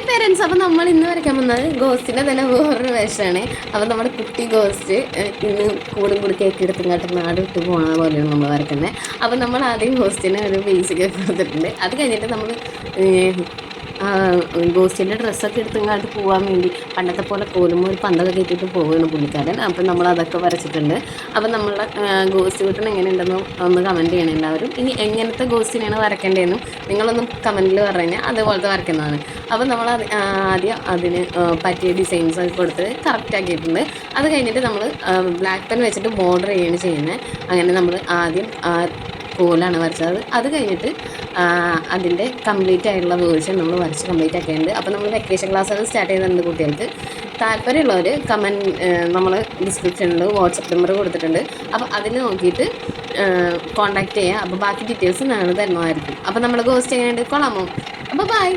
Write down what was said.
Parents, അപ്പോൾ നമ്മൾ ഇന്ന് വരയ്ക്കാൻ പോകുന്നത് ഗോസ്റ്റിൻ്റെ തന്നെ വേറൊരു വേഷമാണ്. അപ്പോൾ നമ്മുടെ കുട്ടി ഗോസ്റ്റ് ഇന്ന് കൂടും കൂടി കേക്ക് എടുത്തും കാട്ടും നാട് വിട്ട് പോകണ പോലെയാണ് നമ്മൾ വരയ്ക്കുന്നത്. അപ്പോൾ നമ്മൾ ആദ്യം ഗോസ്റ്റിന് ഒരു ബേസിക് കൊടുത്തിട്ടുണ്ട്. അത് കഴിഞ്ഞിട്ട് നമ്മൾ ഗോസ്റ്റിൻ്റെ ഡ്രസ്സൊക്കെ എടുത്തുങ്ങാട്ട് പോകാൻ വേണ്ടി പണ്ടത്തെ പോലെ കോലുമ്പോൾ ഒരു പന്തൊക്കെ കയറ്റിയിട്ട് പോവുകയാണ് പുള്ളിക്കാരൻ. അപ്പം നമ്മൾ അതൊക്കെ വരച്ചിട്ടുണ്ട്. അപ്പം നമ്മളുടെ ഗോസ്റ്റ് കൂട്ടൻ എങ്ങനെയുണ്ടെന്ന് ഒന്ന് കമൻറ്റ് ചെയ്യണം എല്ലാവരും. ഇനി എങ്ങനത്തെ ഗോസ്റ്റിനെയാണ് വരയ്ക്കേണ്ടതെന്നും നിങ്ങളൊന്നും കമൻറ്റിൽ പറഞ്ഞു കഴിഞ്ഞാൽ അതുപോലത്തെ വരയ്ക്കുന്നതാണ്. അപ്പം നമ്മൾ ആദ്യം അതിന് പറ്റിയ ഡിസൈൻസൊക്കെ കൊടുത്ത് കറക്റ്റ് ആക്കിയിട്ടുണ്ട്. അത് കഴിഞ്ഞിട്ട് നമ്മൾ ബ്ലാക്ക് പെൻ വെച്ചിട്ട് ബോർഡർ ചെയ്യുകയാണ് ചെയ്യുന്നത്. അങ്ങനെ നമ്മൾ ആദ്യം കോലാണ് വരച്ചത്. അത് കഴിഞ്ഞിട്ട് അതിൻ്റെ കംപ്ലീറ്റ് ആയിട്ടുള്ള വേർഷൻ നമ്മൾ വരച്ച് കംപ്ലീറ്റ് ആക്കിയിട്ടുണ്ട്. അപ്പോൾ നമ്മൾ വെക്കേഷൻ ക്ലാസ്സുകൾ സ്റ്റാർട്ട് ചെയ്യുന്നുണ്ട്. കുട്ടികൾക്ക് താല്പര്യമുള്ളവർ നമ്മൾ ഡിസ്ക്രിപ്ഷനിൽ വാട്സപ്പ് നമ്പർ കൊടുത്തിട്ടുണ്ട്. അപ്പോൾ അതിൽ നോക്കിയിട്ട് കോൺടാക്റ്റ് ചെയ്യുക. അപ്പോൾ ബാക്കി ഡീറ്റെയിൽസ് ഞങ്ങൾ തരുന്നതായിരിക്കും. അപ്പോൾ നമ്മൾ ഗോസ്റ്റ് ചെയ്യാനായിട്ട് കൊള്ളാമോ? അപ്പോൾ ബൈ.